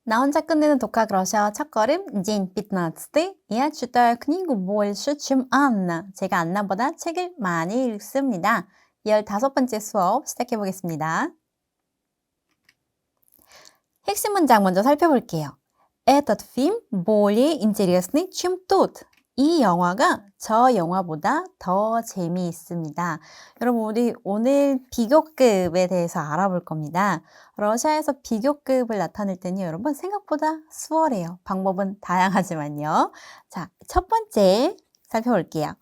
На 혼자 끝내는 독학 러시아어 첫걸음 день 15. Я читаю книгу больше, чем Анна. 제가 안나보다 책을 많이 읽습니다. 15번째 수업 시작해 보겠습니다. 핵심 문장 먼저 살펴볼게요. Этот фильм более интересный, чем тот. 이 영화가 저 영화보다 더 재미있습니다. 여러분, 우리 오늘 비교급에 대해서 알아볼 겁니다. 러시아에서 비교급을 나타낼 때는 여러분 생각보다 수월해요. 방법은 다양하지만요. 자, 첫 번째 살펴볼게요.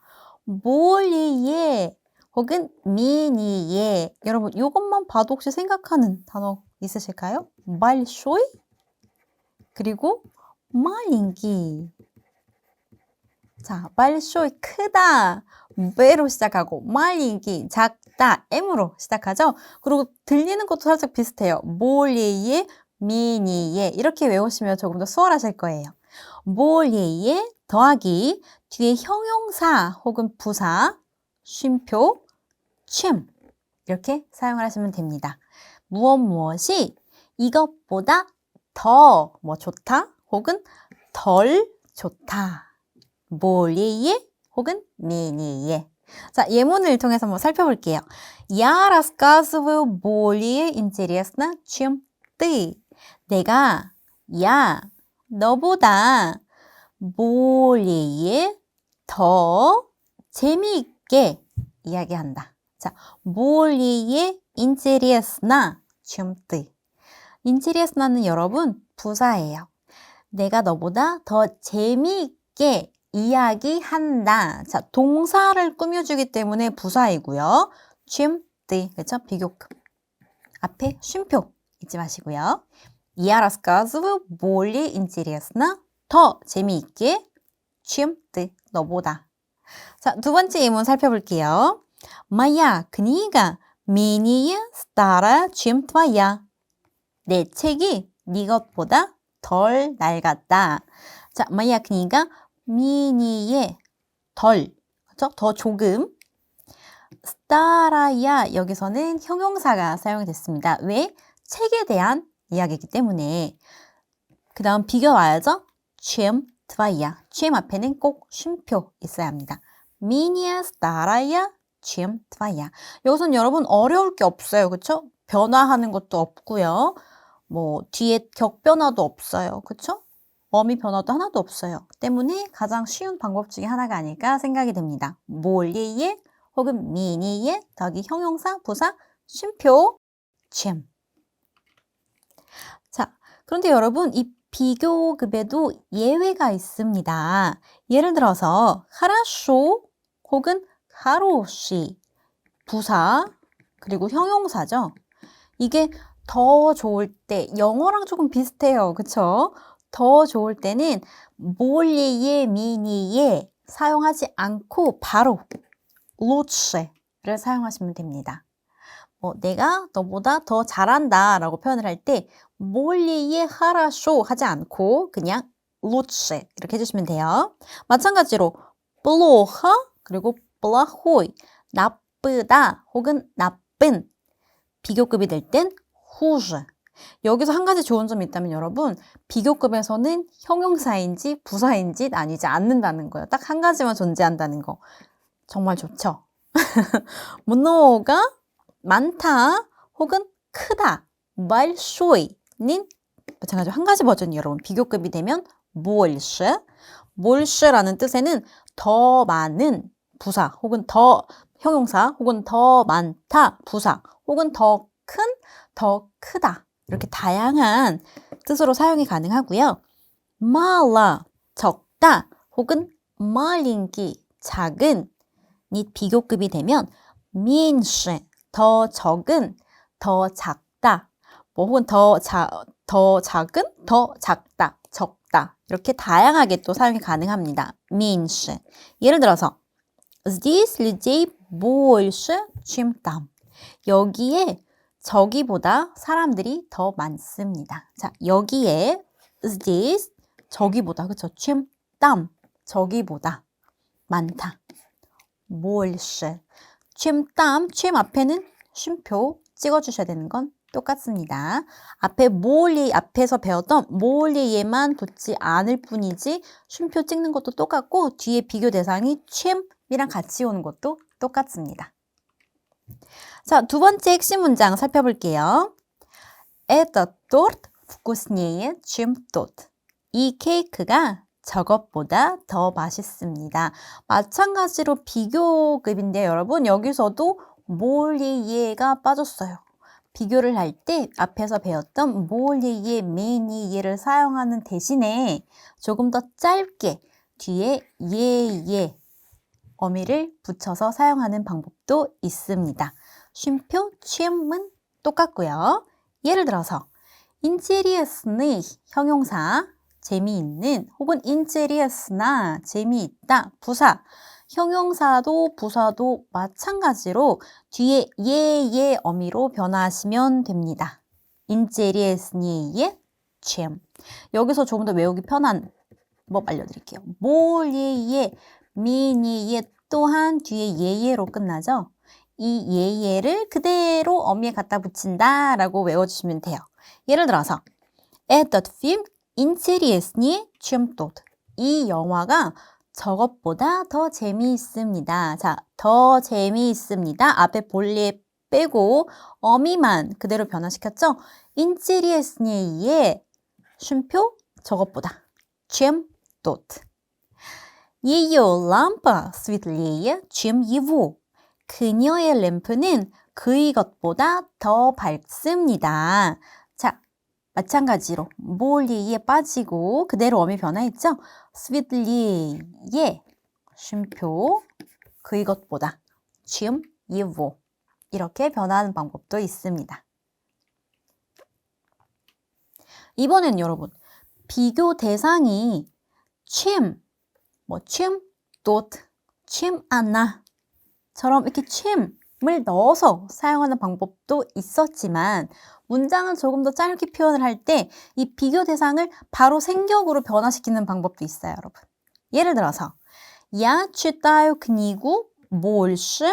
более 혹은 менее. 여러분, 이것만 봐도 혹시 생각하는 단어 있으실까요? большой 그리고 маленький. 자, большой 크다, B로 시작하고 маленький 작다, M으로 시작하죠. 그리고 들리는 것도 살짝 비슷해요. более, менее 이렇게 외우시면 조금 더 수월하실 거예요. более 더하기 뒤에 형용사 혹은 부사, 쉼표, чем 이렇게 사용을 하시면 됩니다. 무엇이 이것보다 더 좋다 혹은 덜 좋다. более 혹은 менее. 자, 예문을 통해서 한번 살펴볼게요. Я рассказываю более интересно, чем ты. 내가 너보다 более 더 재미있게 이야기한다. 자, более интересно, чем ты. интерес나는 여러분 부사예요. 내가 너보다 더 재미있게 이야기한다. 자, 동사를 꾸며주기 때문에 부사이고요. чем ты, 그렇죠? 비교급. 앞에 쉼표 잊지 마시고요. Я рассказываю более интересно, 더 재미있게, чем ты, 너보다. 자, 두 번째 예문 살펴볼게요. Моя книга менее старая, чем твоя. 내 책이 네 것보다 덜 낡았다. 자, моя книга менее 덜, 그렇죠? 더 조금. старая 여기서는 형용사가 사용이 됐습니다. 왜? 책에 대한 이야기이기 때문에. 그 다음 비교 와야죠? чем твоя. чем 앞에는 꼭 쉼표 있어야 합니다. менее старая, чем твоя. 여기서는 여러분 어려울 게 없어요. 그렇죠? 변화하는 것도 없고요. 뒤에 격변화도 없어요. 그렇죠? 어미 변화도 하나도 없어요. 때문에 가장 쉬운 방법 중에 하나가 아닐까 생각이 됩니다. более 혹은 менее 더하기 형용사, 부사, 쉼표, чем. 자, 그런데 여러분 이 비교급에도 예외가 있습니다. 예를 들어서 хорошо 혹은 хороший 부사 그리고 형용사죠. 이게 더 좋을 때 영어랑 조금 비슷해요. 그쵸? 더 좋을 때는 более, менее 사용하지 않고 바로 лучше를 사용하시면 됩니다. 내가 너보다 더 잘한다 라고 표현을 할 때 более хорошо 하지 않고 그냥 лучше 이렇게 해주시면 돼요. 마찬가지로 плохо 그리고 плохой 나쁘다 혹은 나쁜 비교급이 될 땐 хуже. 여기서 한 가지 좋은 점이 있다면 여러분 비교급에서는 형용사인지 부사인지 나뉘지 않는다는 거예요. 딱 한 가지만 존재한다는 거. 정말 좋죠? 문어가 많다 혹은 크다 большой는 마찬가지로 한 가지 버전이 여러분 비교급이 되면 больше. больше라는 뜻에는 더 많은 부사 혹은 더 형용사 혹은 더 많다 부사 혹은 더 큰, 더 크다 이렇게 다양한 뜻으로 사용이 가능하고요. mало 적다 혹은 маленький 작은 이 비교급이 되면 меньше 더 적은, 더 작다 혹은 더 작은, 더 작다, 적다 이렇게 다양하게 또 사용이 가능합니다. меньше. 예를 들어서 здесь людей больше, чем там. 여기에 저기보다 사람들이 더 많습니다. 자, 여기에 здесь 저기보다 그렇죠? чем там 저기보다 많다. больше. чем там, чем 앞에는 쉼표 찍어주셔야 되는 건 똑같습니다. 앞에서 배웠던 몰리에만 붙지 않을 뿐이지 쉼표 찍는 것도 똑같고 뒤에 비교 대상이 취임이랑 같이 오는 것도 똑같습니다. 자, 두 번째 핵심 문장 살펴볼게요. Этот торт вкуснее, чем тот. 이 케이크가 저것보다 더 맛있습니다. 마찬가지로 비교급인데 여러분 여기서도 몰리에가 빠졌어요. 비교를 할 때 앞에서 배웠던 몰리에, 메니에를 사용하는 대신에 조금 더 짧게 뒤에 예예 어미를 붙여서 사용하는 방법도 있습니다. 쉼표, 취임은 똑같고요. 예를 들어서 интересный 형용사 재미있는 혹은 интерес나 재미있다 부사 형용사도 부사도 마찬가지로 뒤에 예예 어미로 변화하시면 됩니다. интереснее, чем. 여기서 조금 더 외우기 편한 법 알려드릴게요. более, менее 또한 뒤에 예예로 끝나죠. 이 예예를 그대로 어미에 갖다 붙인다 라고 외워주시면 돼요. 예를 들어서 Этот фильм интереснее, чем тот. 이 영화가 저것보다 더 재미있습니다. 자, 더 재미있습니다. 앞에 볼리에 빼고 어미만 그대로 변화시켰죠? интереснее 쉼표 저것보다 чем тот. Ее лампа светлее, чем его. 그녀의 램프는 그의 것보다 더 밝습니다. 자, 마찬가지로 몰리에 빠지고 그대로 어미 변화했죠? светлее 쉼표 그의 것보다 чем его 이렇게 변화하는 방법도 있습니다. 이번엔 여러분 비교 대상이 чем, чем tот, чем она 처럼 이렇게 취임을 넣어서 사용하는 방법도 있었지만 문장을 조금 더 짧게 표현을 할 때 이 비교 대상을 바로 생격으로 변화시키는 방법도 있어요, 여러분. 예를 들어서 Я читаю книгу больше,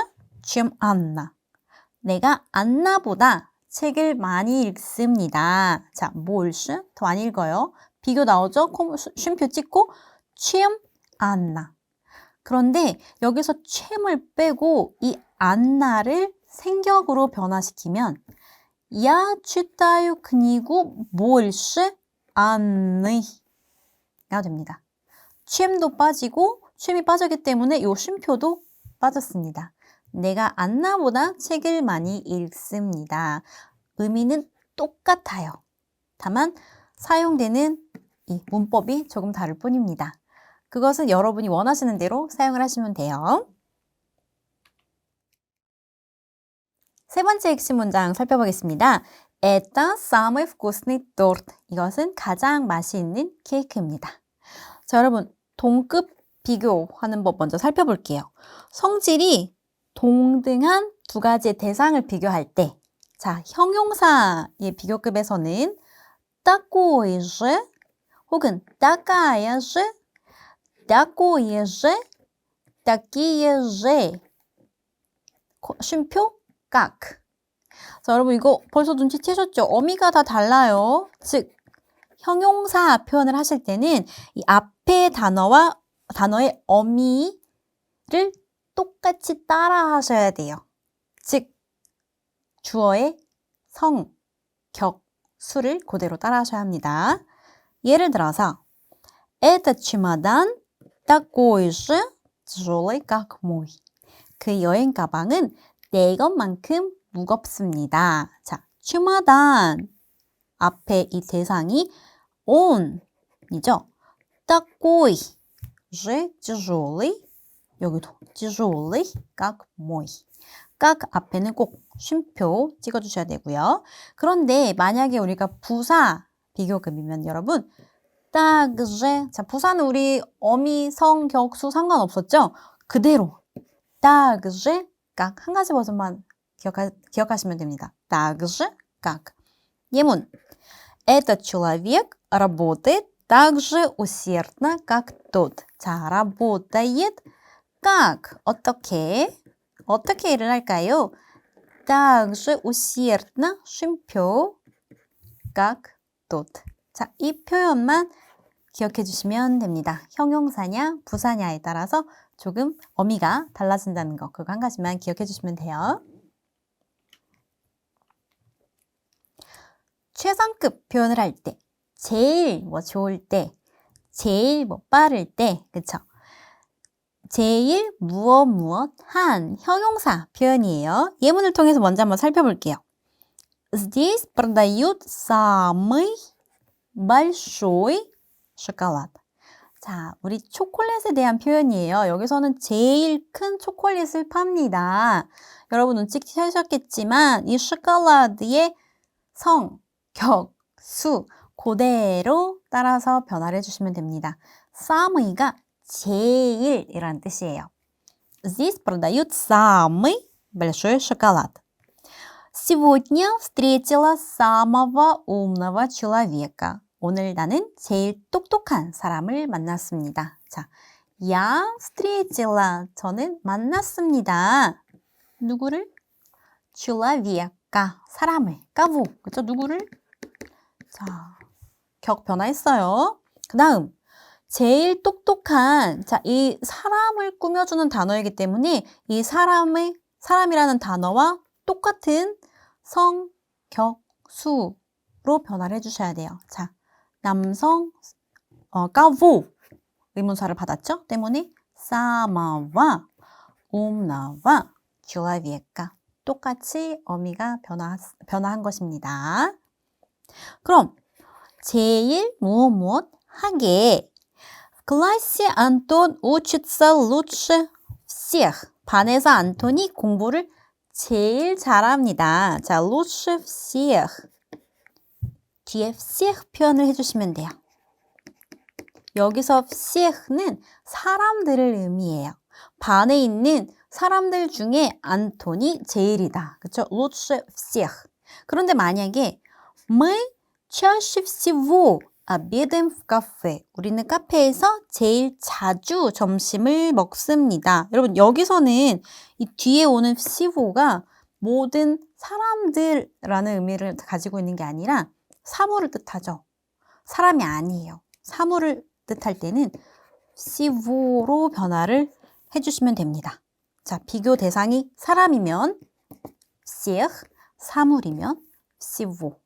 чем Анна. 내가 안나보다 책을 많이 읽습니다. 자, больше 더 안 읽어요. 비교 나오죠? 쉼표 찍고 чем Анна. 그런데 여기서 챔을 빼고 이 안나를 생격으로 변화시키면 Я читаю книгу больше Анны 가 됩니다. 챔도 빠지고 챔이 빠졌기 때문에 이 쉼표도 빠졌습니다. 내가 안나보다 책을 많이 읽습니다. 의미는 똑같아요. 다만 사용되는 이 문법이 조금 다를 뿐입니다. 그것은 여러분이 원하시는 대로 사용을 하시면 돼요. 세 번째 핵심 문장 살펴보겠습니다. Это самый вкусный торт. 이것은 가장 맛이 있는 케이크입니다. 자, 여러분 동급 비교하는 법 먼저 살펴볼게요. 성질이 동등한 두 가지의 대상을 비교할 때 자, 형용사의 비교급에서는 такой же 혹은 такая же такое же, такие же. 쉼표 как. 자, 여러분 이거 벌써 눈치채셨죠? 어미가 다 달라요. 즉 형용사 표현을 하실 때는 이 앞에 단어의 어미를 똑같이 따라 하셔야 돼요. 즉 주어의 성, 격, 수를 그대로 따라 하셔야 합니다. 예를 들어서 этот чемодан такой же тяжелый, как мой. 그 여행 가방은 내 것만큼 무겁습니다. 자, чемодан 앞에 이 대상이 on이죠. такой же тяжелый 여기도 тяжелый, как мой. как 앞에는 꼭 쉼표 찍어주셔야 되고요. 그런데 만약에 우리가 부사 비교급이면 여러분 также 자 부사는 우리 어미, 성, 격수 상관없었죠? 그대로 также как 한 가지 버전만 기억하시면 됩니다. также как 예문 Этот человек работает так же усердно, как тот. 자, работает как 어떻게 일을 할까요? также усердно 쉼표 как тот. 자, 이 표현만 기억해 주시면 됩니다. 형용사냐 부사냐에 따라서 조금 어미가 달라진다는 거, 그거 한 가지만 기억해 주시면 돼요. 최상급 표현을 할 때, 제일 좋을 때, 제일 빠를 때, 그쵸? 제일 무엇 한 형용사 표현이에요. 예문을 통해서 먼저 한번 살펴볼게요. Здесь продают самый большой шоколад. 자, 우리 초콜릿에 대한 표현이에요. 여기서는 제일 큰 초콜릿을 팝니다. 여러분 눈치채셨겠지만 이 슈콜라드의 성, 격, 수 그대로 따라서 변화를 해주시면 됩니다. самый가 제일이라는 뜻이에요. Здесь продают самый большой шоколад. Сегодня встретила самого умного человека. 오늘 나는 제일 똑똑한 사람을 만났습니다. 자, я встретила. 저는 만났습니다. 누구를? человека. 사람을. кого. 그쵸? 누구를? 자, 격 변화했어요. 그 다음, 제일 똑똑한. 자, 이 사람을 꾸며주는 단어이기 때문에 이 사람이라는 단어와 똑같은 성, 격, 수로 변화를 해주셔야 돼요. 자, 남성, 까보 의문사를 받았죠? 때문에 사마와 умного человека 똑같이 어미가 변화한 것입니다. 그럼 제일 무엇 하게. В классе Антон учится лучше всех. 반에서 안톤이 공부를 제일 잘합니다. 자, лучше всех. 뒤에 всех 표현을 해주시면 돼요. 여기서 всех는 사람들을 의미해요. 반에 있는 사람들 중에 안톤이 제일이다. 그렇죠? лучше всех. 그런데 만약에 мы чаще всего обедаем в кафе. 우리는 카페에서 제일 자주 점심을 먹습니다. 여러분 여기서는 이 뒤에 오는 всего가 모든 사람들라는 의미를 가지고 있는 게 아니라 사물을 뜻하죠. 사람이 아니에요. 사물을 뜻할 때는 всего로 변화를 해주시면 됩니다. 자, 비교 대상이 사람이면 всех, 사물이면 всего.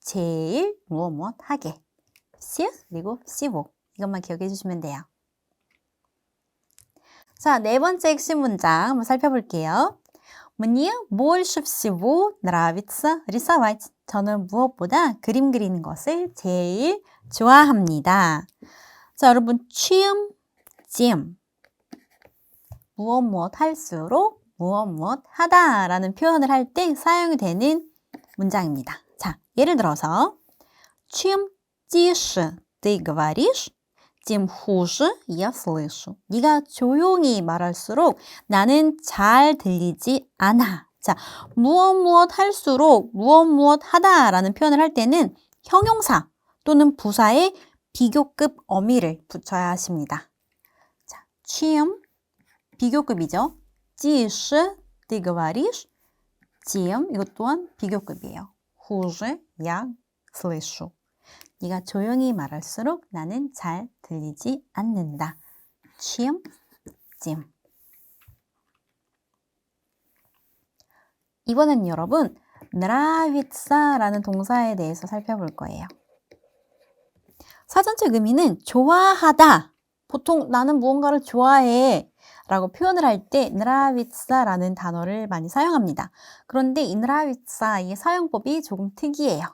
제일 무엇 하게. всех 그리고 всего. 이것만 기억해 주시면 돼요. 자, 네 번째 핵심 문장 한번 살펴볼게요. Мне больше всего нравится рисовать. 저는 무엇보다 그림 그리는 것을 제일 좋아합니다. 자, 여러분 취음, 찜. 무엇 할수록 무엇 하다라는 표현을 할 때 사용이 되는 문장입니다. 자, 예를 들어서 чем тише ты говоришь, тем хуже я слышу. 네가 조용히 말할수록 나는 잘 들리지 않아. 자, 무엇 할수록 무엇 하다라는 표현을 할 때는 형용사 또는 부사의 비교급 어미를 붙여야 하십니다. 자, чем 비교급이죠. тише ты говоришь, тем 이것 또한 비교급이에요. хуже я слышу. 네가 조용히 말할수록 나는 잘 들리지 않는다. чем, тем. 이번엔 여러분 нравится 라는 동사에 대해서 살펴볼 거예요. 사전적 의미는 좋아하다. 보통 나는 무언가를 좋아해 라고 표현을 할 때 нравится 라는 단어를 많이 사용합니다. 그런데 이 нравится 의 사용법이 조금 특이해요.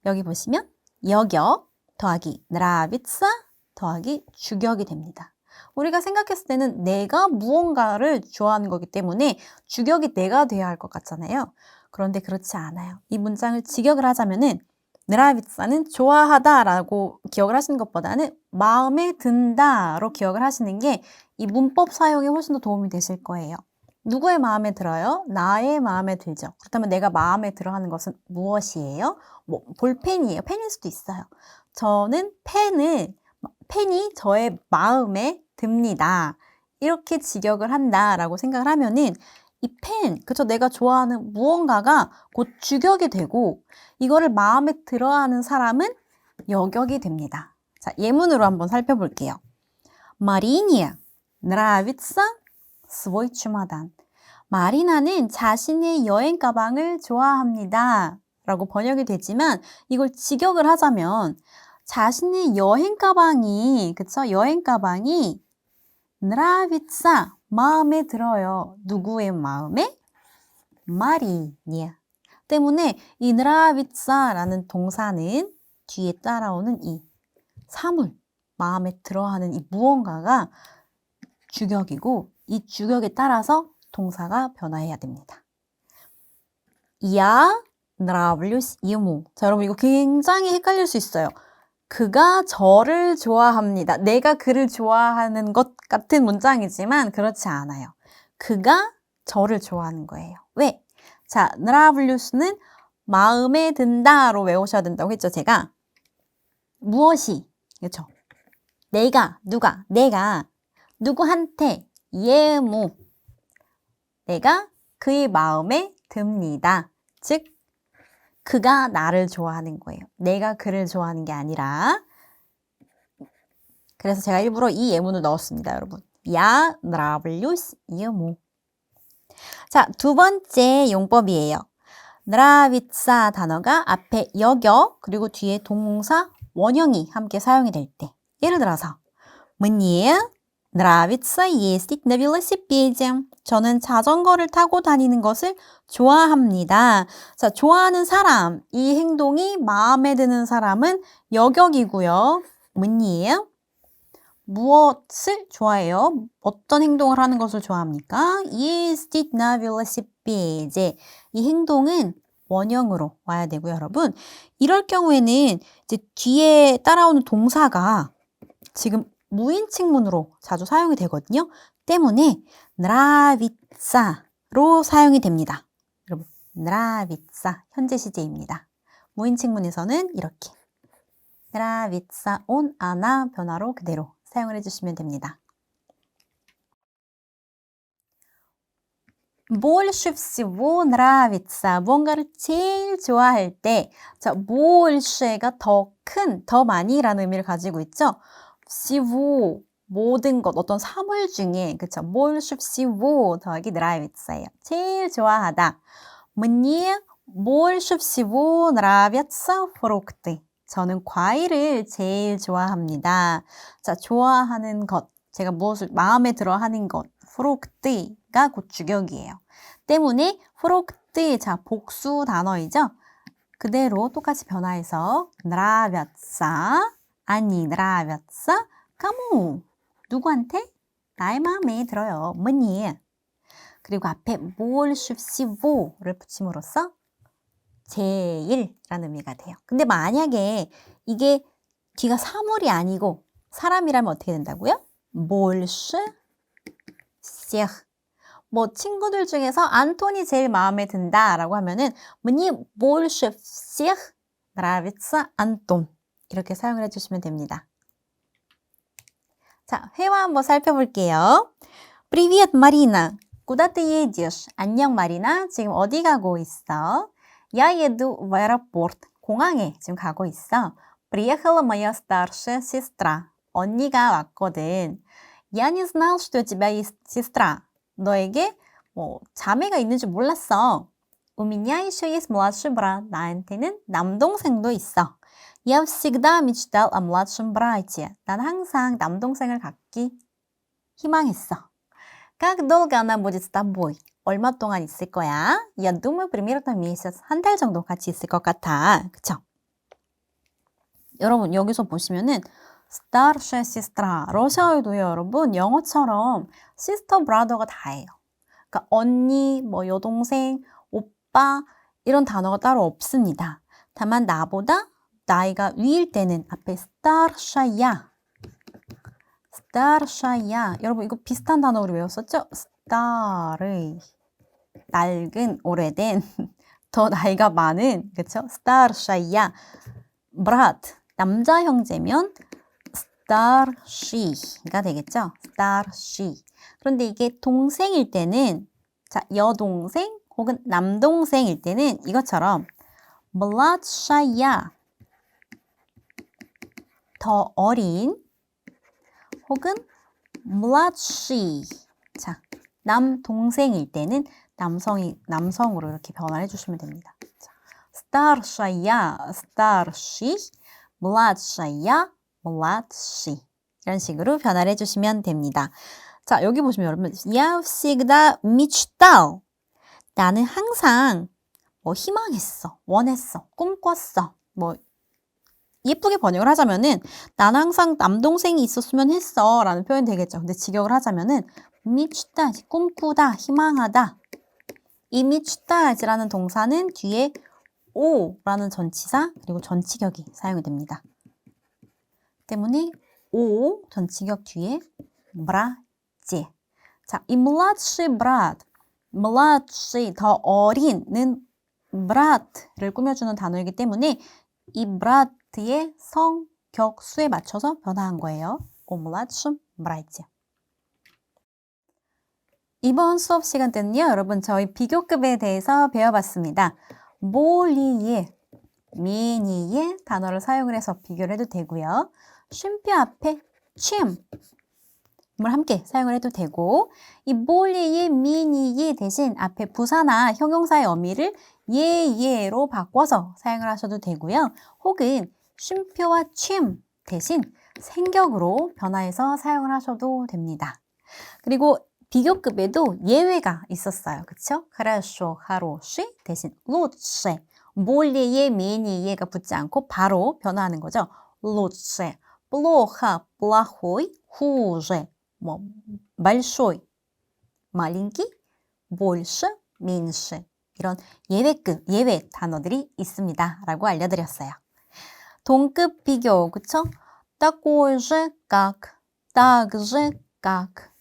여기 보시면 여격 더하기 нравится 더하기 주격이 됩니다. 우리가 생각했을 때는 내가 무언가를 좋아하는 거기 때문에 주격이 내가 돼야 할 것 같잖아요. 그런데 그렇지 않아요. 이 문장을 직역을 하자면은 нравится 는 좋아하다라고 기억을 하시는 것보다는 마음에 든다로 기억을 하시는 게 이 문법 사용에 훨씬 더 도움이 되실 거예요. 누구의 마음에 들어요? 나의 마음에 들죠. 그렇다면 내가 마음에 들어 하는 것은 무엇이에요? 뭐 볼펜이에요. 펜일 수도 있어요. 저는 펜이 저의 마음에 듭니다. 이렇게 직역을 한다라고 생각을 하면은 이 펜, 그쵸? 내가 좋아하는 무언가가 곧 주격이 되고 이거를 마음에 들어하는 사람은 여격이 됩니다. 자, 예문으로 한번 살펴볼게요. 마리니에 нравится свой чемодан. 마리나는 자신의 여행 가방을 좋아합니다. 라고 번역이 되지만 이걸 직역을 하자면 자신의 여행 가방이, 그쵸? 여행 가방이 нравится, 마음에 들어요. 누구의 마음에? 마리니에. 때문에 이 нравится 라는 동사는 뒤에 따라오는 이 사물, 마음에 들어하는 이 무언가가 주격이고 이 주격에 따라서 동사가 변화해야 됩니다. Я нравлюсь ему. 자, 여러분 이거 굉장히 헷갈릴 수 있어요. 그가 저를 좋아합니다. 내가 그를 좋아하는 것 같은 문장이지만 그렇지 않아요. 그가 저를 좋아하는 거예요. 왜? 자, nравлюs는 마음에 든다로 외우셔야 된다고 했죠, 제가. 무엇이? 그렇죠? 내가, 누가, 내가 누구한테 예무 내가 그의 마음에 듭니다. 즉 그가 나를 좋아하는 거예요. 내가 그를 좋아하는 게 아니라. 그래서 제가 일부러 이 예문을 넣었습니다, 여러분. Я нравлюсь ему. 자, 두 번째 용법이에요. nравится 단어가 앞에 여격 그리고 뒤에 동사 원형이 함께 사용이 될 때. 예를 들어서 мне нравится ездить на велосипеде. 저는 자전거를 타고 다니는 것을 좋아합니다. 자, 좋아하는 사람, 이 행동이 마음에 드는 사람은 여격이고요. мне 무엇을 좋아해요? 어떤 행동을 하는 것을 좋아합니까? ездить на велосипеде. 이 행동은 원형으로 와야 되고요, 여러분. 이럴 경우에는 이제 뒤에 따라오는 동사가 지금 무인칭문으로 자주 사용이 되거든요. 때문에 nравится 로 사용이 됩니다. 여러분, nравится 현재 시제입니다. 무인칭문에서는 이렇게 nравится он, она 변화로 그대로 사용을 해주시면 됩니다. больше всего нравится. 뭔가를 제일 좋아할 때, 자, большe가 더 큰, 더 많이라는 의미를 가지고 있죠. всего 모든 것, 어떤 사물 중에, 그쵸? больше всего 더하기 нравится 예요. 제일 좋아하다. мне больше всего нравятся фрукты. 저는 과일을 제일 좋아합니다. 자, 좋아하는 것, 제가 무엇을 마음에 들어 하는 것, 프로크트가 곧 주격이에요. 때문에 프로크트, 자, 복수 단어이죠? 그대로 똑같이 변화해서 нравятся, 아니 нравятся, кому? 누구한테? 나의 마음에 들어요. мне. 그리고 앞에 больше всего 를 붙임으로써 제일이라는 의미가 돼요. 근데 만약에 이게 뒤가 사물이 아니고 사람이라면 어떻게 된다고요? больше всех. 뭐 친구들 중에서 안톤이 제일 마음에 든다라고 하면은 мне больше всех нравится Антон. 이렇게 사용을 해주시면 됩니다. 자, 회화 한번 살펴볼게요. Привет, Марина. Куда ты едешь? 안녕, 마리나. 지금 어디 가고 있어? Я еду в аэропорт. 공항에 지금 가고 있어. Приехала моя старшая сестра. 언니가 왔거든. Я не знал, что у тебя есть сестра. 너에게 자매가 있는 줄 몰랐어. У меня еще есть младший брат. 나한테는 남동생도 있어. Я всегда мечтал о младшем брате. 난 항상 남동생을 갖기 희망했어. Как долго она будет с тобой? 얼마 동안 있을 거야? Я думаю, примерно месяц. 한 달 정도 같이 있을 것 같아. 그쵸? 여러분, 여기서 보시면은 старшая сестра. 러시아어에도요, 여러분, 영어처럼 sister, brother가 다예요. 그러니까 언니, 여동생, 오빠 이런 단어가 따로 없습니다. 다만 나보다 나이가 위일 때는 앞에 старшая. старшая. 여러분 이거 비슷한 단어 우리 외웠었죠? star의 낡은, 오래된, 더 나이가 많은, 그쵸? старшая. брат, 남자 형제면 старший가 되겠죠? старший. 그런데 이게 동생일 때는 자, 여동생 혹은 남동생일 때는 이것처럼 mladshaya 더 어린 혹은 mladshi 자, 남동생일 때는 남성으로 이렇게 변화해 주시면 됩니다. 자, starshaya, starshi, mladshaya, mladshi 이런 식으로 변화를 해주시면 됩니다. 자, 여기 보시면 여러분, я всегда мечтал. 나는 항상 희망했어, 원했어, 꿈꿨어. 예쁘게 번역을 하자면은 나는 항상 남동생이 있었으면 했어 라는 표현이 되겠죠. 근데 직역을 하자면은 미치다, 꿈꾸다, 희망하다. 이 미치다라는 동사는 뒤에 오라는 전치사 그리고 전치격이 사용이 됩니다. 때문에 오 전치격 뒤에 브라지. 자, 이 mladший брат, mladший 더 어린은 brat를 꾸며주는 단어이기 때문에 이 brat의 성격수에 맞춰서 변화한 거예요. о младшем брате. 이번 수업 시간 때는요, 여러분 저희 비교급에 대해서 배워봤습니다. более, менее 단어를 사용을 해서 비교를 해도 되고요. 쉼표 앞에 чем 을 함께 사용을 해도 되고 이 более, менее 대신 앞에 부사나 형용사의 어미를 예로 바꿔서 사용을 하셔도 되고요. 혹은 쉼표와 чем 대신 생격으로 변화해서 사용을 하셔도 됩니다. 그리고 비교급에도 예외가 있었어요. 그쵸? хорошо, хороший 대신 лучше, более, менее가 붙지 않고 바로 변화하는 거죠. лучше, плохо, плохой, хуже, большой, маленький, больше, меньше 이런 예외 단어들이 있습니다. 라고 알려드렸어요. 동급 비교, 그쵸? такой же, как, так же, как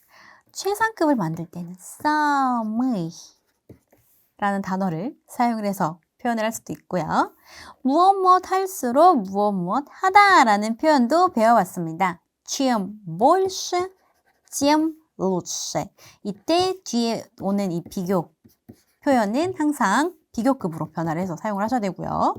최상급을 만들 때는 самый 라는 단어를 사용을 해서 표현을 할 수도 있고요. 무엇 할수록 무엇 하다 라는 표현도 배워봤습니다. чем больше, тем лучше. 이때 뒤에 오는 이 비교 표현은 항상 비교급으로 변화를 해서 사용을 하셔야 되고요.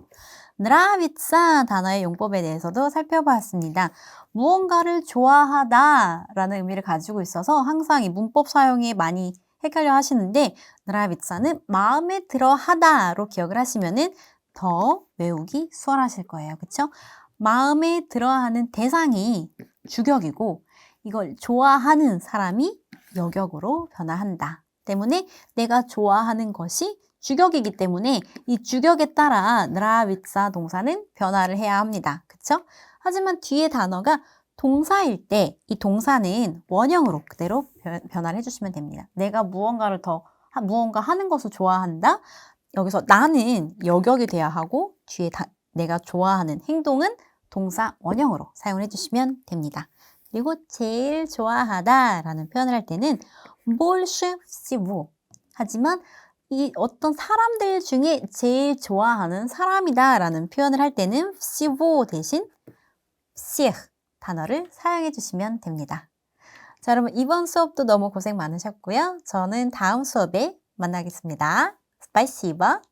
nравится 단어의 용법에 대해서도 살펴보았습니다. 무언가를 좋아하다 라는 의미를 가지고 있어서 항상 이 문법 사용이 많이 헷갈려 하시는데 nравится 마음에 들어 하다로 기억을 하시면은 더 외우기 수월하실 거예요. 그쵸? 마음에 들어 하는 대상이 주격이고 이걸 좋아하는 사람이 여격으로 변화한다. 때문에 내가 좋아하는 것이 주격이기 때문에 이 주격에 따라 nравится 동사는 변화를 해야 합니다. 그쵸? 하지만 뒤에 단어가 동사일 때 이 동사는 원형으로 그대로 변화를 해주시면 됩니다. 내가 무언가 하는 것을 좋아한다. 여기서 나는 여격이 돼야 하고 뒤에 내가 좋아하는 행동은 동사 원형으로 사용을 해주시면 됩니다. 그리고 제일 좋아하다 라는 표현을 할 때는 больше всего 하지만 이 어떤 사람들 중에 제일 좋아하는 사람이다 라는 표현을 할 때는 всего 대신 всех 단어를 사용해 주시면 됩니다. 자, 여러분 이번 수업도 너무 고생 많으셨고요. 저는 다음 수업에 만나겠습니다. Спасибо.